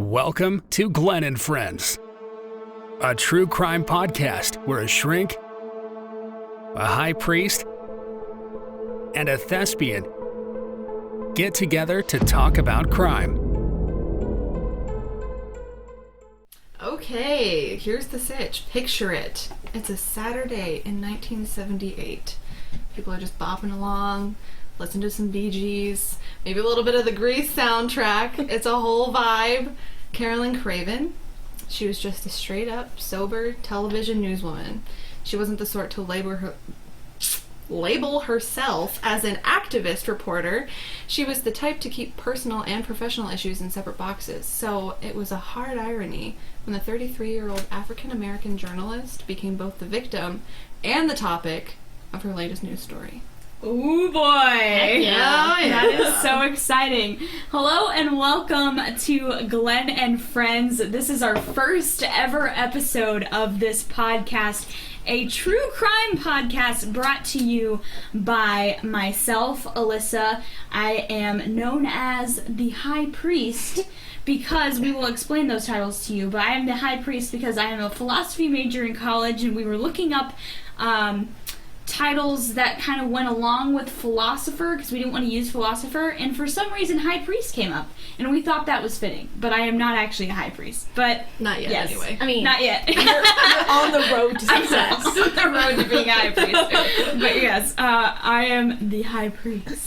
Welcome to Glen Friends, a true crime podcast where a shrink, a high priest, and a thespian get together to talk about crime. Okay, here's the sitch. Picture it. It's a Saturday in 1978. People are just bopping along, listen to some Bee Gees, maybe a little bit of the Grease soundtrack. It's a whole vibe. Carolyn Craven, she was just a straight-up, sober television newswoman. She wasn't the sort to label herself as an activist reporter. She was the type to keep personal and professional issues in separate boxes. So it was a hard irony when the 33-year-old African-American journalist became both the victim and the topic of her latest news story. Ooh boy! Yeah. That is so exciting. Hello and welcome to Glen and Friends. This is our first ever episode of this podcast, a true crime podcast brought to you by myself, Alyssa. I am known as the High Priest because we will explain those titles to you, but I am the High Priest because I am a philosophy major in college and we were looking up titles that kind of went along with philosopher because we didn't want to use philosopher, and for some reason High Priest came up and we thought that was fitting, but I am not actually a High Priest. But not yet, yes. Anyway. I mean, not yet. You're on the road to success. I'm on the road to being a High Priest. But yes, I am the High Priest.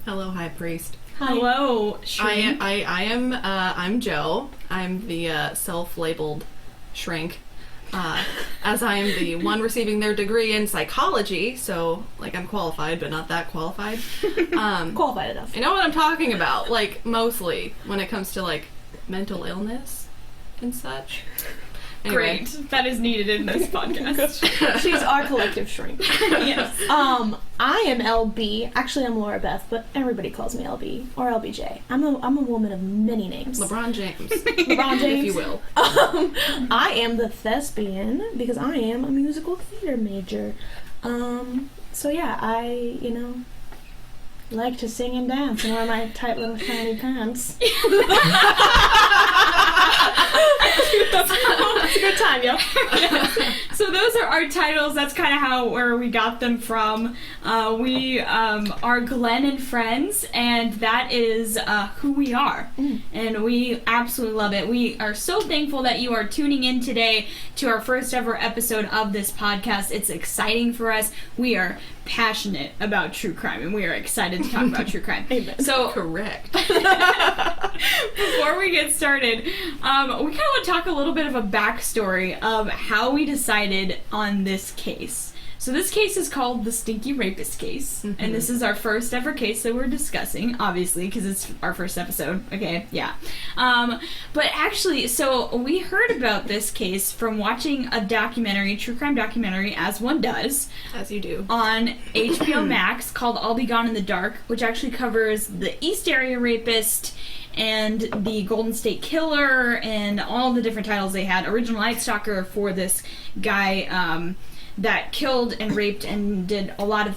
Hello, High Priest. Hello, Shrink. I'm Joe. I'm the self-labeled shrink. As I am the one receiving their degree in psychology, so, like, I'm qualified, but not that qualified. Qualified enough. I know what I'm talking about, like, mostly, when it comes to, like, mental illness and such. Anyway. Great. That is needed in this podcast. She's our collective shrink. Yes. I am LB. Actually, I'm Laura Beth, but everybody calls me LB or LBJ. I'm a woman of many names. LeBron James. LeBron James. If you will. I am the thespian because I am a musical theater major. So yeah, I, like to sing and dance and wear my tight little shiny pants. It's a good time, yo. So those are our titles. That's kind of where we got them from. We are Glen and Friends, and that is who we are. And we absolutely love it. We are so thankful that you are tuning in today to our first ever episode of this podcast. It's exciting for us. We are passionate about true crime, and we are excited to talk about true crime. Amen. So correct. Before we get started, we kind of want to talk a little bit of a backstory of how we decided on this case. So this case is called the Stinky Rapist case, and this is our first ever case that we're discussing, obviously, because it's our first episode. Okay, yeah. But actually, so we heard about this case from watching a documentary, true crime documentary, as one does. As you do. On HBO Max called I'll Be Gone in the Dark, which actually covers the East Area Rapist and the Golden State Killer and all the different titles they had. Original Night Stalker for this guy that killed and raped and did a lot of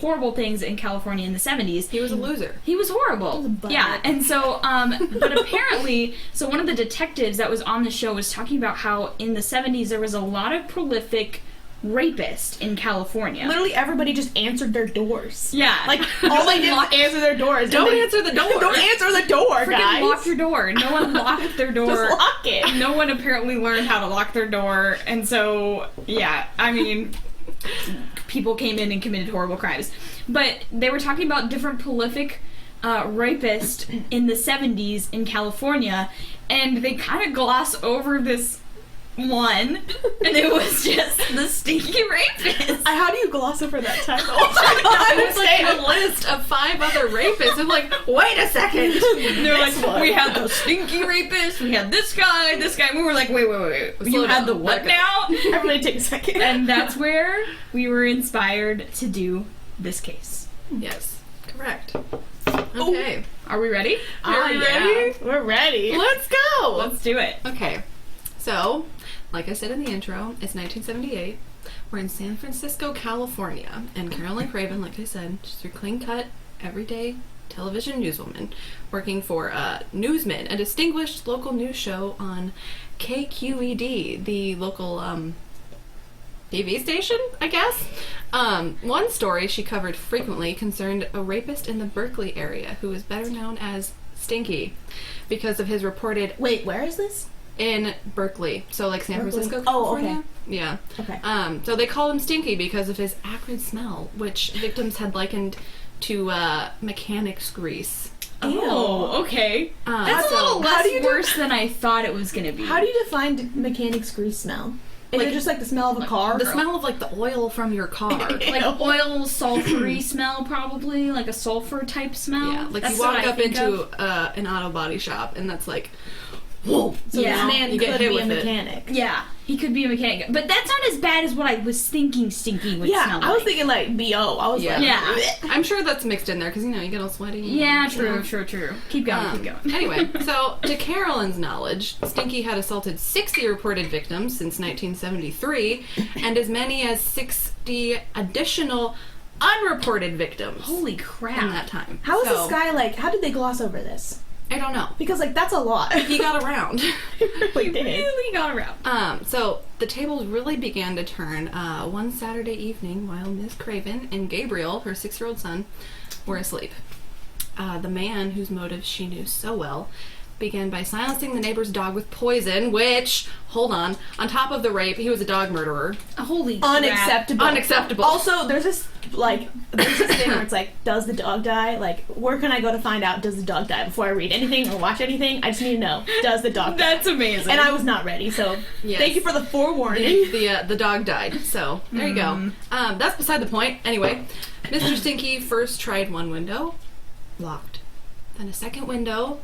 horrible things in California in the 70s. He was a loser. He was horrible. Yeah, and so, but apparently, so one of the detectives that was on the show was talking about how in the 70s there was a lot of prolific rapists in California. Literally everybody just answered their doors. Yeah. Like, all they did was answer their doors. Don't answer the door. Don't answer the door, guys. Lock your door. No one locked their door. Just lock it. No one apparently learned how to lock their door, and so, yeah, I mean, people came in and committed horrible crimes. But they were talking about different prolific rapists in the 70s in California, and they kind of gloss over this one, and it was just the Stinky Rapist. How do you gloss over that title? It was like a list of 5 other rapists. I'm like, wait a second. They're like, we had the Stinky Rapist, we had this guy, and we were like, wait. You had the what now? Everybody take a second. And that's where we were inspired to do this case. Yes, correct. Okay. Are we ready? Are we ready? We're ready. Let's go. Let's do it. Okay. So, like I said in the intro, it's 1978. We're in San Francisco, California, and Carolyn Craven, like I said, she's your clean-cut, everyday television newswoman working for Newsman, a distinguished local news show on KQED, the local TV station, I guess. One story she covered frequently concerned a rapist in the Berkeley area who was better known as Stinky because of his reported... Wait, where is this? In Berkeley. So, like, San Francisco, California. Oh, okay. Yeah. Okay. So they called him Stinky because of his acrid smell, which victims had likened to mechanics grease. Oh, okay. That's a little less worse than I thought it was going to be. How do you define mechanics grease smell? Is it just like the smell of a car? The smell of, like, the oil from your car. Like oil, sulfury smell, probably. Like a sulfur type smell. Yeah, like that's you walk up into an auto body shop, and that's like, whoa. So this man could be a mechanic. Yeah, he could be a mechanic. But that's not as bad as what I was thinking Stinky would smell like. I was thinking like B.O. I was like... Yeah. I'm sure that's mixed in there, because, you know, you get all sweaty. Yeah, true. Keep going. Anyway, so, to Carolyn's knowledge, Stinky had assaulted 60 reported victims since 1973, and as many as 60 additional unreported victims. Holy crap. In that time. How is this guy, like, how did they gloss over this? I don't know. Because, like, that's a lot. He got around. He really got around. So, the tables really began to turn one Saturday evening while Miss Craven and Gabriel, her 6-year-old son, were asleep. The man, whose motives she knew so well, began by silencing the neighbor's dog with poison, which, hold on top of the rape, he was a dog murderer. Holy crap. Unacceptable. Also, there's this thing where it's like, does the dog die? Like, where can I go to find out, does the dog die? Before I read anything or watch anything, I just need to know, does the dog die? That's amazing. And I was not ready, so thank you for the forewarning. The dog died, so there you go. That's beside the point. Anyway, Mr. Stinky first tried one window, locked. Then a second window,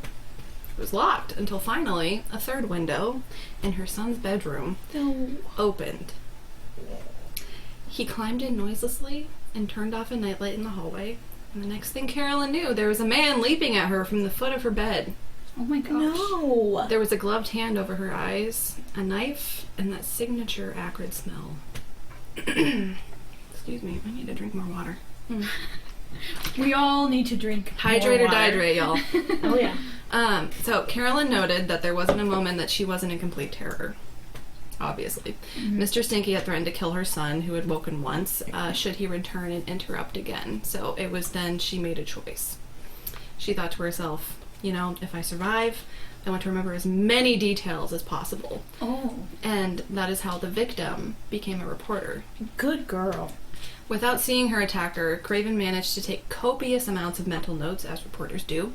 was locked, until finally a third window in her son's bedroom opened. He climbed in noiselessly and turned off a nightlight in the hallway, and the next thing Carolyn knew, there was a man leaping at her from the foot of her bed. Oh my gosh. No! There was a gloved hand over her eyes, a knife, and that signature acrid smell. Excuse me, I need to drink more water. We all need to drink Hydrate more or water. dihydrate, y'all. Oh yeah. So Carolyn noted that there wasn't a moment that she wasn't in complete terror. Obviously. Mr. Stinky had threatened to kill her son, who had woken once, should he return and interrupt again. So it was then she made a choice. She thought to herself, you know, if I survive, I want to remember as many details as possible. Oh. And that is how the victim became a reporter. Good girl. Without seeing her attacker, Craven managed to take copious amounts of mental notes, as reporters do.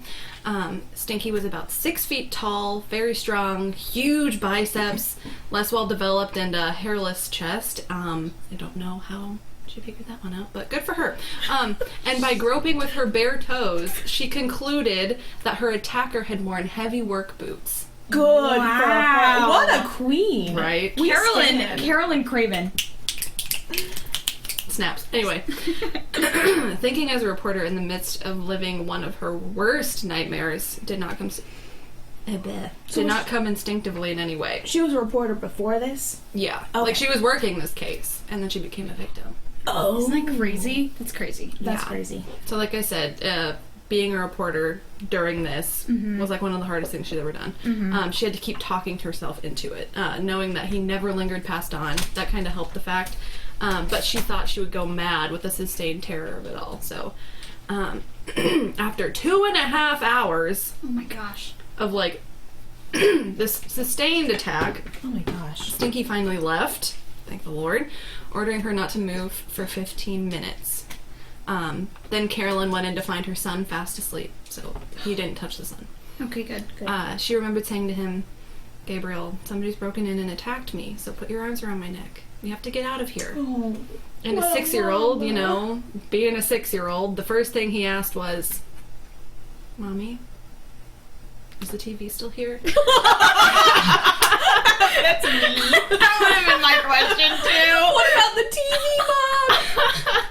Stinky was about 6 feet tall, very strong, huge biceps, less well-developed, and a hairless chest. I don't know how she figured that one out, but good for her. And by groping with her bare toes, she concluded that her attacker had worn heavy work boots. Good for her. What a queen. Right? Carolyn Craven. Snaps. Anyway, thinking as a reporter in the midst of living one of her worst nightmares did not come instinctively in any way. She was a reporter before this? Yeah. Okay. Like, she was working this case, and then she became a victim. Oh. Isn't that crazy? That's crazy. That's crazy. So, like I said, being a reporter during this was like one of the hardest things she'd ever done. She had to keep talking to herself into it, knowing that he never lingered past dawn. That kind of helped the fact. But she thought she would go mad with the sustained terror of it all. So, after 2.5 hours, oh my gosh, of like this sustained attack, oh my gosh, Stinky finally left. Thank the Lord, ordering her not to move for 15 minutes. Then Carolyn went in to find her son fast asleep, so he didn't touch the son. Okay, good. She remembered saying to him, "Gabriel, somebody's broken in and attacked me, so put your arms around my neck. We have to get out of here." Oh, and a 6-year-old, you know, being a 6-year-old, the first thing he asked was, "Mommy, is the TV still here?" That's me. That would have been my question, too. What about the TV, Mom?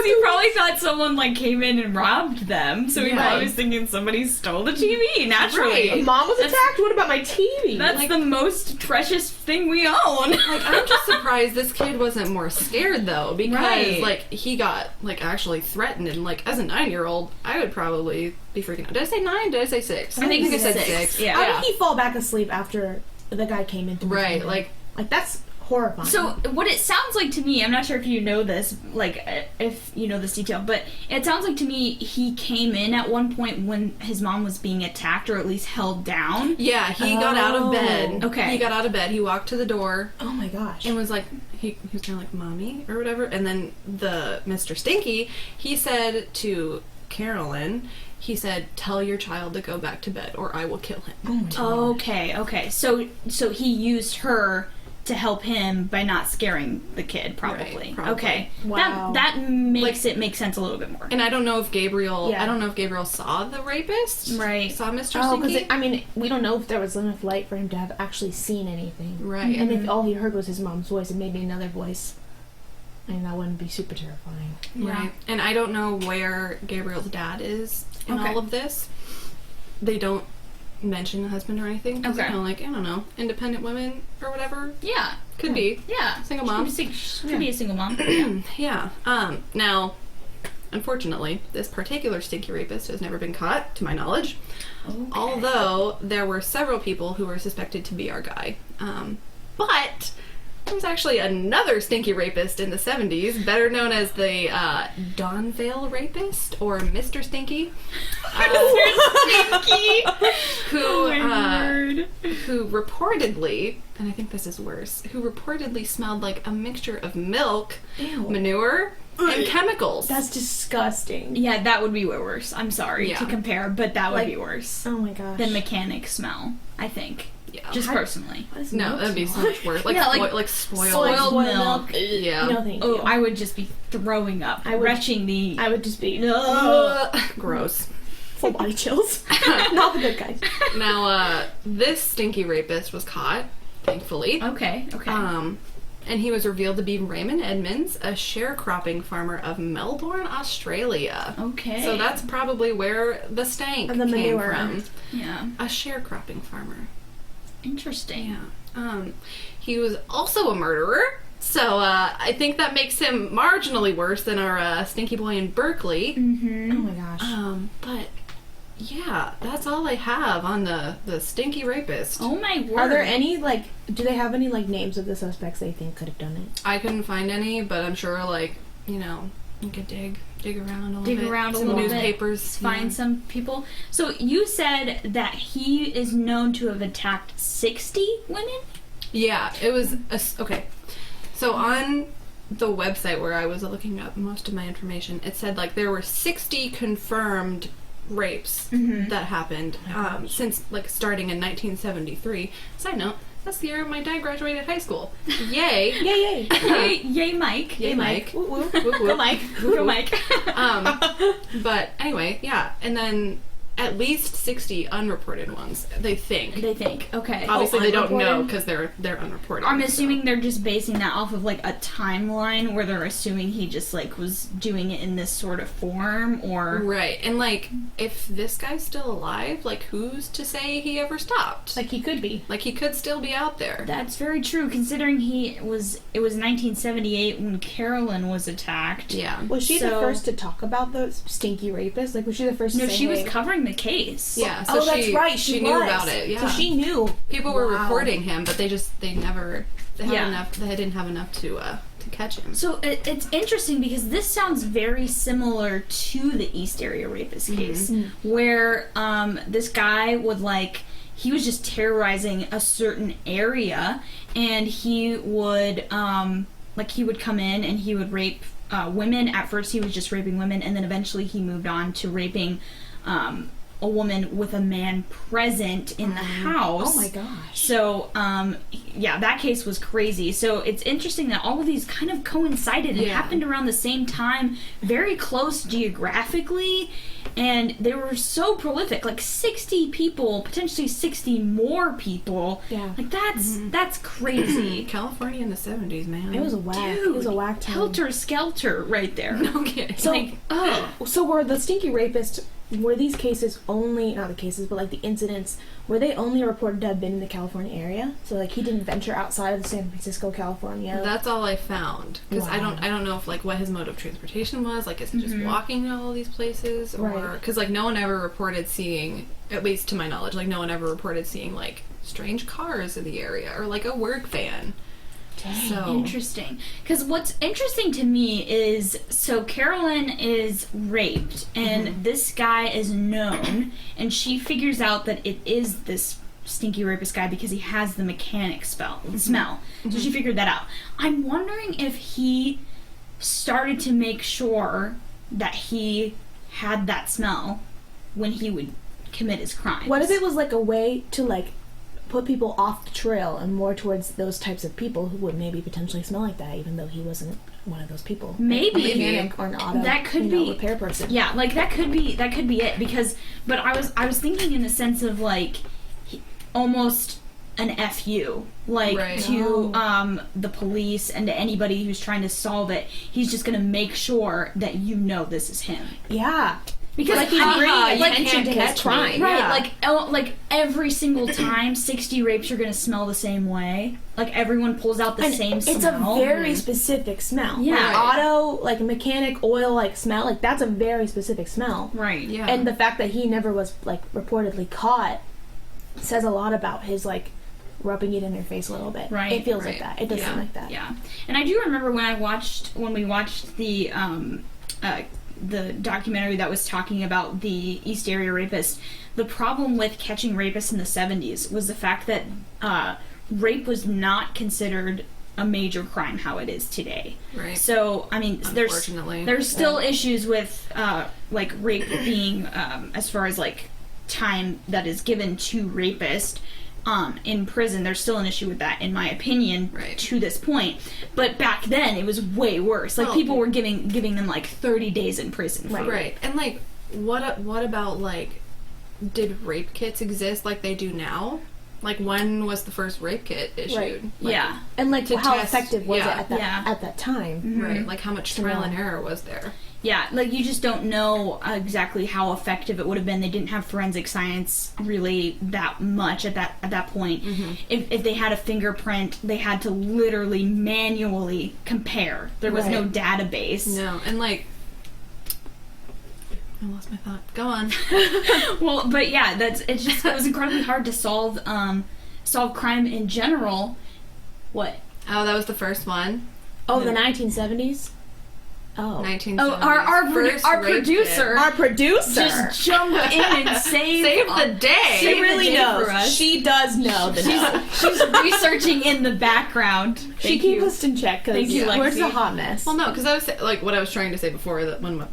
He probably thought someone like came in and robbed them, so he probably was thinking somebody stole the TV. Naturally, right. Mom was attacked. What about my TV? That's like, the most precious thing we own. Like, I'm just surprised this kid wasn't more scared though, because like he got like actually threatened, and like as a 9-year-old, I would probably be freaking out. Did I say 9? Did I say 6? I think I said 6. Yeah. How did he fall back asleep after the guy came in? Right, like that's horrifying. So what it sounds like to me, I'm not sure if you know this, like if you know this detail, but it sounds like to me he came in at one point when his mom was being attacked, or at least held down. Yeah, he got out of bed. Okay. He got out of bed, he walked to the door. Oh my gosh. And was like, he was kind of like, Mommy, or whatever. And then the Mr. Stinky, he said to Carolyn, he said, tell your child to go back to bed or I will kill him. Okay. So he used her to help him by not scaring the kid, probably. Right, probably. Okay. Wow. That makes it make sense a little bit more. And I don't know if Gabriel saw the rapist. Right. Saw Mr. Stinky. Because, we don't know if there was enough light for him to have actually seen anything. Right. And if all he heard was his mom's voice and maybe another voice, that wouldn't be super terrifying. Right. And I don't know where Gabriel's dad is in all of this. They don't mention the husband or anything. It's kind of like, I don't know, independent women or whatever. Yeah. Could be. Yeah. Single mom. Could be a single mom. Yeah. Now, unfortunately, this particular stinky rapist has never been caught, to my knowledge. Okay. Although, there were several people who were suspected to be our guy. But there was actually another stinky rapist in the 70s, better known as the Donvale Rapist, or Mr. Stinky. Who reportedly, and I think this is worse, who reportedly smelled like a mixture of milk, manure, and chemicals. That's disgusting. Yeah, that would be way worse. I'm sorry to compare, but that would be worse. Oh my gosh. Than mechanic smell, I think. Yeah. Just personally. No, that'd be so much worse. Like, like spoiled milk. Yeah. No, thank you. I would just be throwing up. I would just be... gross. Full body chills. Not the good guys. Now, this stinky rapist was caught, thankfully. Okay. And he was revealed to be Raymond Edmonds, a sharecropping farmer of Melbourne, Australia. Okay. So that's probably where the stank came from. Yeah. A sharecropping farmer. Interesting. Yeah. He was also a murderer, so I think that makes him marginally worse than our stinky boy in Berkeley. Mm-hmm. Oh my gosh. But yeah, that's all I have on the stinky rapist. Oh my word. Are there any, do they have any, names of the suspects they think could have done it? I couldn't find any, but I'm sure, you could dig around a little bit. Newspapers. Find some people. So you said that he is known to have attacked 60 women? Yeah, it was... okay. So on the website where I was looking up most of my information, it said, there were 60 confirmed rapes that happened since, starting in 1973. Side note, that's the year my dad graduated high school. Yay. Yay, yay. Yay, Mike. Yay, Mike. Woo, woo. Go, Mike. Go, Mike. But anyway, yeah. And then at least 60 unreported ones, they think. Okay. Obviously, they don't know because they're unreported. I'm assuming they're just basing that off of, a timeline where they're assuming he just, was doing it in this sort of form, or... Right. And, if this guy's still alive, who's to say he ever stopped? He could be. He could still be out there. That's very true, considering it was 1978 when Carolyn was attacked. Yeah. Was she the first to talk about the stinky rapist? Was she the first to say, No, she was covering the case. Yeah. So that's right. She knew about it. Yeah. So she knew. People were reporting him, but they didn't have enough to catch him. So it's interesting because this sounds very similar to the East Area Rapist case, where this guy would he was just terrorizing a certain area, and he would he would come in and he would rape women. At first he was just raping women, and then eventually he moved on to raping a woman with a man present in the house. Oh my gosh. So, yeah, that case was crazy. So it's interesting that all of these kind of coincided and happened around the same time, very close geographically, and they were so prolific, like 60 people, potentially 60 more people. Yeah. Like, that's crazy. California in the 70s, man. It was a whack. Dude, it was a whack time. Helter-skelter right there. No kidding. So, like, so were the Stinky Rapist, were these cases only, not the cases, but like the incidents, were they only reported to have been in the California area? So like he didn't venture outside of San Francisco, California? That's all I found. Because I don't know if like what his mode of transportation was. Like, is he just walking to all these places? Or, because like no one ever reported seeing, at least to my knowledge, like no one ever reported seeing like strange cars in the area or like a work van. Dang, so interesting. Because what's interesting to me is, so Carolyn is raped, and this guy is known, and she figures out that it is this stinky rapist guy because he has the mechanic smell. So she figured that out. I'm wondering if he started to make sure that he had that smell when he would commit his crimes. What if it was like a way to like put people off the trail and more towards those types of people who would maybe potentially smell like that, even though he wasn't one of those people? Maybe a mechanic or an auto that could be repair person. Yeah, like that could be it, because but I was thinking in the sense of like almost an FU, like to the police and to anybody who's trying to solve it. He's just gonna make sure that you know this is him. Yeah. Because like he's bringing attention to his crime. Right, like every single time 60 rapes are going to smell the same way. Like everyone pulls out the same smell. It's a very specific smell. Yeah. Like auto, like mechanic oil like smell, like that's a very specific smell. Right. Yeah. And the fact that he never was like reportedly caught says a lot about his like rubbing it in their face a little bit. Right. It feels like that. It does seem like that. Yeah. And I do remember when we watched the documentary that was talking about the East Area Rapist, the problem with catching rapists in the 70s was the fact that rape was not considered a major crime how it is today. Right. So, I mean, there's still issues with like rape being as far as like time that is given to rapist in prison. There's still an issue with that, in my opinion, to this point. But back then, it was way worse. Like, people were giving them, like, 30 days in prison. Right. And, like, what about, like, did rape kits exist like they do now? Like, when was the first rape kit issued? Right. Like, and, like, how effective was it at that time? Mm-hmm. Right. Like, how much trial and error was there? Yeah, like, you just don't know exactly how effective it would have been. They didn't have forensic science really that much at that point. Mm-hmm. If they had a fingerprint, they had to literally manually compare. There was no database. No, and, like, I lost my thought. Go on. Well, but yeah, it was incredibly hard to solve crime in general. What? Oh, that was the first one. Oh, the 1970s? Oh. 1970s. Oh, our producer. Our producer. Just jumped in and saved the day. She really knows. She does know the She's researching in the background. She keeps us in check because we're a hot mess. Well, no, because I was like what I was trying to say before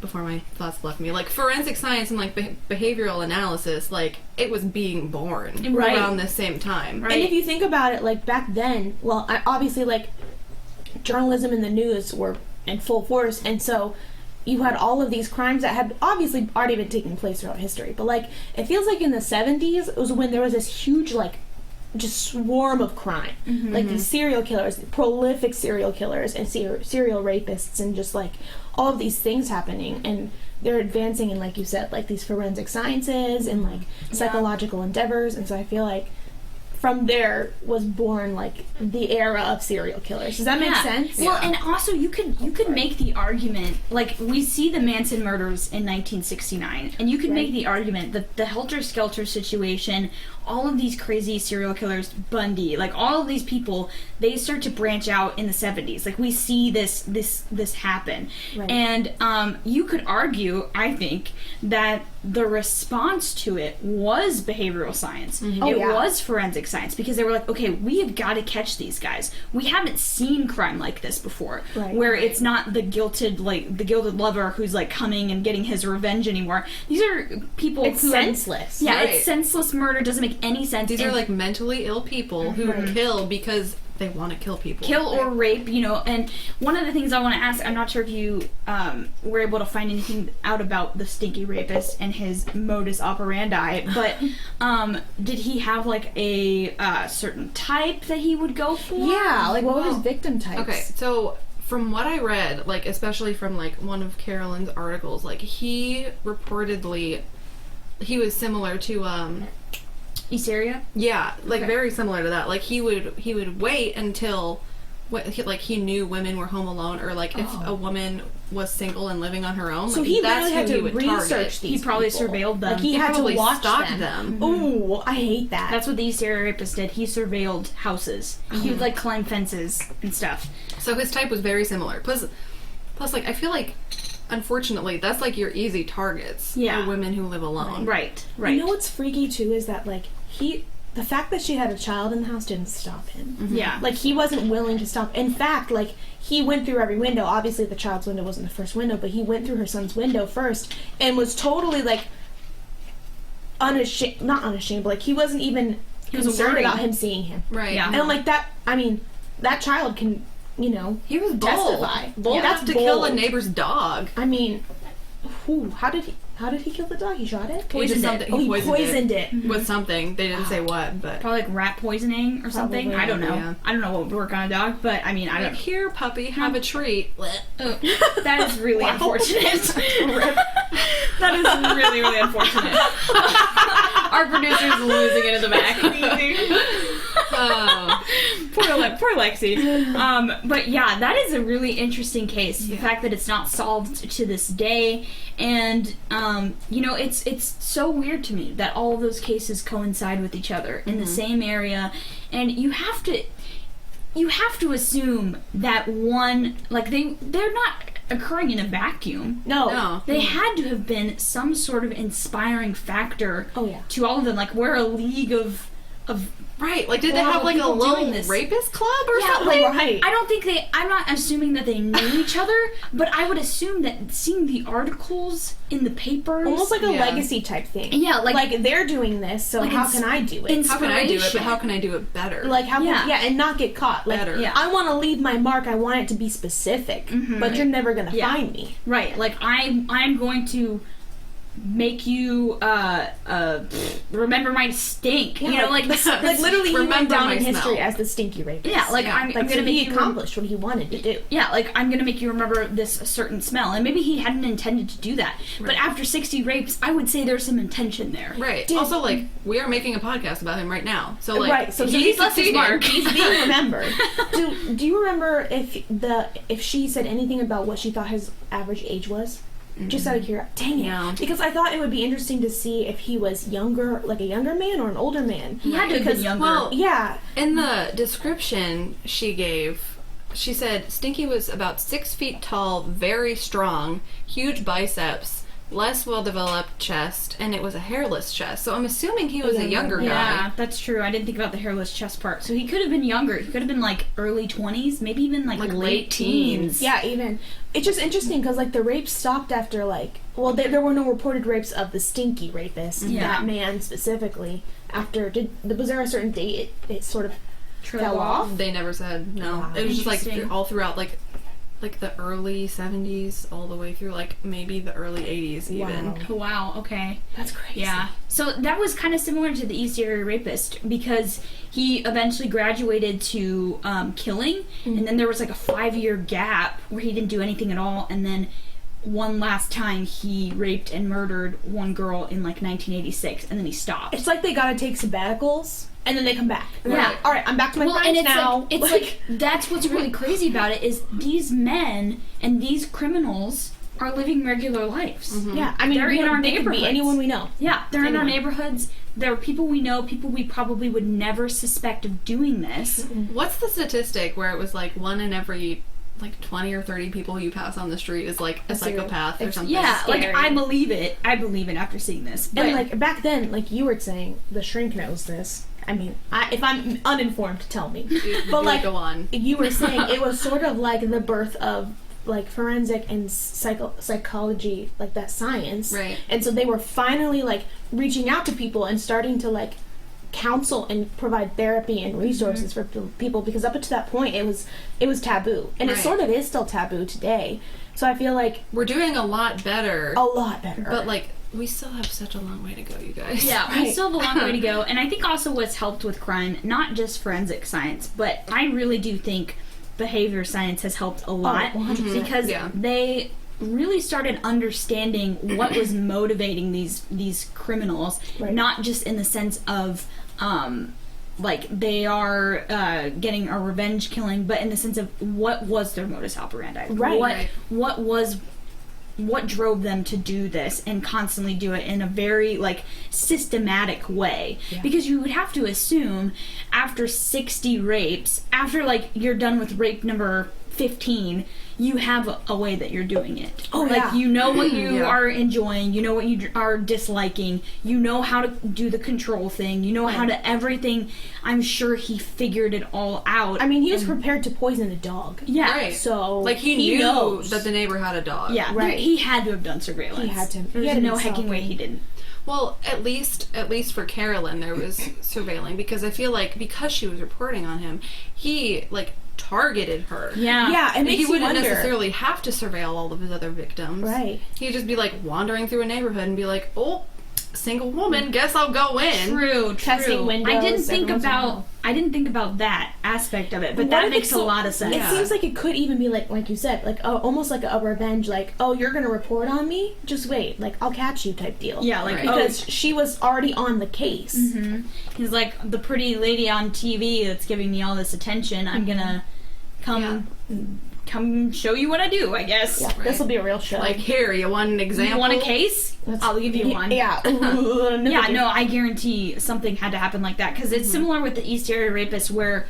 before my thoughts left me. Like forensic science and like behavioral analysis, like it was being born around the same time. Right. And if you think about it, like back then, well, obviously like journalism and the news were in full force, and so you had all of these crimes that had obviously already been taking place throughout history, but like it feels like in the 70s it was when there was this huge like just swarm of crime, like these serial killers, prolific serial killers and serial rapists, and just like all of these things happening, and they're advancing in, like you said, like these forensic sciences and like psychological endeavors, and so I feel like from there was born like the era of serial killers. Does that make sense? Well, and also you could make the argument, like we see the Manson murders in 1969, and you could make the argument that the helter-skelter situation, all of these crazy serial killers, Bundy, like all of these people, they start to branch out in the 70s. Like we see this happen, and you could argue, I think, that the response to it was behavioral science. It was forensic science, because they were like, okay, we have got to catch these guys. We haven't seen crime like this before, where it's not the guilted lover who's like coming and getting his revenge anymore. These are people it's who senseless. It's senseless murder. Doesn't make any sense. These are like mentally ill people who kill because they want to kill people. Kill or rape, and one of the things I want to ask, I'm not sure if you were able to find anything out about the Stinky Rapist and his modus operandi, but did he have like a certain type that he would go for? Yeah, like what were his victim types? Okay, so from what I read, like especially from like one of Carolyn's articles, like he reportedly, he was similar to East area? Yeah, like very similar to that. Like he would wait until he knew women were home alone, or like if a woman was single and living on her own. So like, he that's literally had to who he would research target. these. He probably people. surveilled them. Like he had to watch stalk them. Mm-hmm. Oh, I hate that. That's what the East area rapist did. He surveilled houses. He would like climb fences and stuff. So his type was very similar. Plus, like I feel like, unfortunately, that's like your easy targets for women who live alone. Right. You know what's freaky too is that like the fact that she had a child in the house didn't stop him. Mm-hmm. Yeah. Like, he wasn't willing to stop. In fact, like, he went through every window. Obviously, the child's window wasn't the first window, but he went through her son's window first and was totally, like, unashamed. Not unashamed, but, like, he wasn't even concerned about him seeing him. Right. Yeah. And, like, that, I mean, that child can, he was bold. Testify. Bold enough to kill a neighbor's dog. I mean, how did he kill the dog? He shot it? Poisoned it. He poisoned it. With something. They didn't say what, but... Probably like rat poisoning or something. Probably, I don't know. Yeah. I don't know what would work on a dog, but I mean, I don't... Here, puppy, have a treat. That is really unfortunate. That is really, really unfortunate. Our producer's losing it in the back. Poor Lexi. But yeah, that is a really interesting case. The fact that it's not solved to this day, and it's so weird to me that all of those cases coincide with each other in the same area, and you have to assume that one, like they're not occurring in a vacuum. No. They had to have been some sort of inspiring factor to all of them. Like, we're a league of right, like did they have like a little rapist club or something? Right. I don't think I'm not assuming that they knew each other, but I would assume that seeing the articles in the papers, almost like a legacy type thing. Yeah, like they're doing this, so like how can I do it? How can I do it, but how can I do it better? Like how can, and not get caught. Like better. I want to leave my mark, I want it to be specific, but you're never going to find me. Right, like I'm going to make you remember my stink. Like literally he went down in history smell. As the Stinky Rapist. Yeah, like I'm gonna make he accomplished what he wanted to do. Yeah, like I'm gonna make you remember this certain smell, and maybe he hadn't intended to do that, but after 60 rapes, I would say there's some intention there. Right. Also, like, we are making a podcast about him right now, so like, so he's left his mark. He's being remembered. Do you remember if she said anything about what she thought his average age was? Just out of curiosity. Dang it. No. Because I thought it would be interesting to see if he was younger, like a younger man or an older man. He had to have been younger. Well, yeah. In the description she gave, she said Stinky was about 6 feet tall, very strong, huge biceps, less well-developed chest, and it was a hairless chest. So I'm assuming he was a younger guy. Yeah, that's true. I didn't think about the hairless chest part. So he could have been younger. He could have been like early 20s, maybe even like late teens. Yeah, even. It's just interesting because like the rapes stopped after there were no reported rapes of the Stinky Rapist, that man specifically. After was there a certain date it sort of fell off? They never said. No. Wow. It was just like all throughout like the early 70s all the way through like maybe the early 80s even. Wow, okay. That's crazy. Yeah. So that was kind of similar to the East Area Rapist because he eventually graduated to killing, and then there was like a 5-year gap where he didn't do anything at all, and then one last time he raped and murdered one girl in like 1986, and then he stopped. It's like they gotta take sabbaticals and then they come back. Yeah. Like, all right, I'm back to my friends and it's now. It's like that's what's really crazy about it is these men and these criminals are living regular lives. Mm-hmm. Yeah, I mean, they're in our they neighborhoods. Could be anyone we know. Yeah, they're in our neighborhoods. There are people we know, people we probably would never suspect of doing this. What's the statistic where it was like 1 in every like 20 or 30 people you pass on the street is like a psychopath or something? Yeah, scary. like I believe it after seeing this. But and like back then, like you were saying, the shrink knows this. I mean, if I'm uninformed, tell me. But like, go on. You were saying, it was sort of like the birth of like forensic and psychology, like that science. Right. And so they were finally like reaching out to people and starting to like counsel and provide therapy and resources for people, because up to that point it was taboo, and it sort of is still taboo today. So I feel like we're doing a lot better. But like, we still have such a long way to go, you guys. Yeah, we still have a long way to go. And I think also what's helped with crime, not just forensic science, but I really do think behavior science has helped a lot, because they really started understanding what was motivating these criminals, not just in the sense of like they are getting a revenge killing, but in the sense of what was their modus operandi, what drove them to do this and constantly do it in a very like systematic way. Because you would have to assume after 60 rapes, after like you're done with rape number 15, you have a way that you're doing it. You know what you are enjoying, you know what you are disliking, you know how to do the control thing, you know how to everything. I'm sure he figured it all out. I mean, he was prepared to poison a dog. So like he knew knows that the neighbor had a dog. He had to have done surveillance. He had to. There's no hecking way he didn't. Well, at least for Carolyn, there was surveilling, because I feel like because she was reporting on him, he like targeted her. It makes he wouldn't wonder. necessarily have to surveil all of his other victims. He'd just be like wandering through a neighborhood and be like, oh, single woman, guess I'll go in. True. Testing windows. I didn't think about that aspect of it, but that makes a lot of sense. It seems like it could even be like you said, like almost like a revenge, like, oh, you're gonna report on me? Just wait, like I'll catch you type deal. Because she was already on the case. He's like, the pretty lady on TV that's giving me all this attention, I'm gonna come show you what I do, I guess. This will be a real show. Like, here, you want an example? You want a case? I'll give you one. I guarantee something had to happen like that, because it's similar with the East Area Rapist, where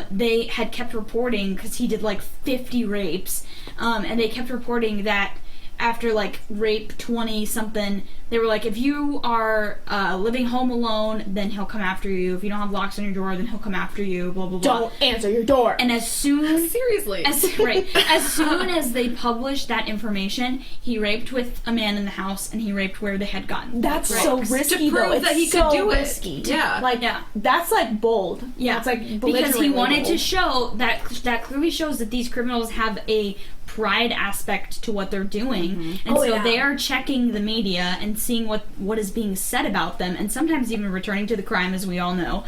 they had kept reporting, because he did like 50 rapes, and they kept reporting that after like rape 20 something, they were like, if you are living home alone, then he'll come after you. If you don't have locks on your door, then he'll come after you. Blah blah blah. Don't answer your door. And as soon seriously, as soon as they published that information, he raped with a man in the house, and he raped where they had gotten. That's so risky, to prove though. that he so could do risky. it. That's like bold. That's like because he wanted to show that clearly shows that these criminals have a pride aspect to what they're doing, and they are checking the media and seeing what is being said about them, and sometimes even returning to the crime, as we all know.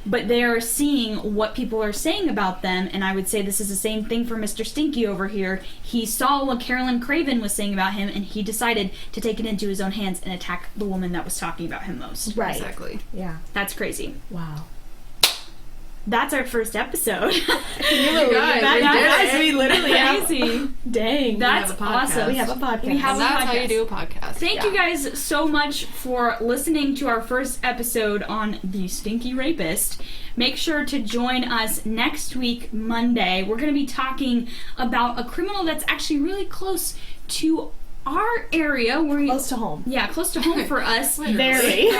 But they are seeing what people are saying about them, and I would say this is the same thing for Mr. Stinky over here. He saw what Carolyn Craven was saying about him, and he decided to take it into his own hands and attack the woman that was talking about him most. Exactly. That's crazy. Wow. That's our first episode. We literally crazy. Dang. That's awesome. We have a podcast. That's how you do a podcast. Thank you guys so much for listening to our first episode on the Stinky Rapist. Make sure to join us next week, Monday. We're going to be talking about a criminal that's actually really close to our area, close to home. Yeah, close to home for us. Very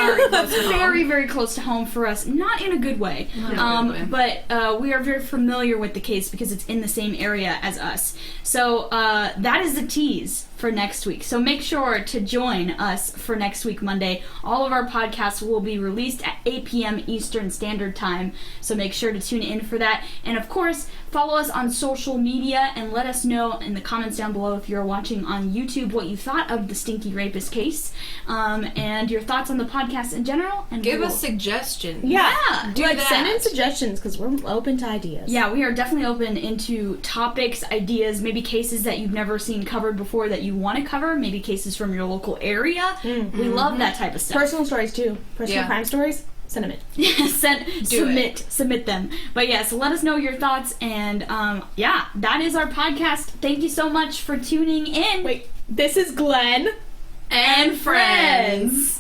close to home for us. Not in a good way. But we are very familiar with the case because it's in the same area as us. So that is the tease for next week. So make sure to join us for next week, Monday. All of our podcasts will be released at 8 p.m. Eastern Standard Time. So make sure to tune in for that. And of course, follow us on social media and let us know in the comments down below if you're watching on YouTube what you thought of the Stinky Rapist case, and your thoughts on the podcast in general. And give us suggestions. Send in suggestions, because we're open to ideas. Yeah, we are definitely open into topics, ideas, maybe cases that you've never seen covered before that you want to cover, maybe cases from your local area. We love that type of stuff. Personal stories too. Personal crime stories. Send them in. Submit them. But yes, let us know your thoughts, and that is our podcast. Thank you so much for tuning in. Wait, this is Glen and Friends.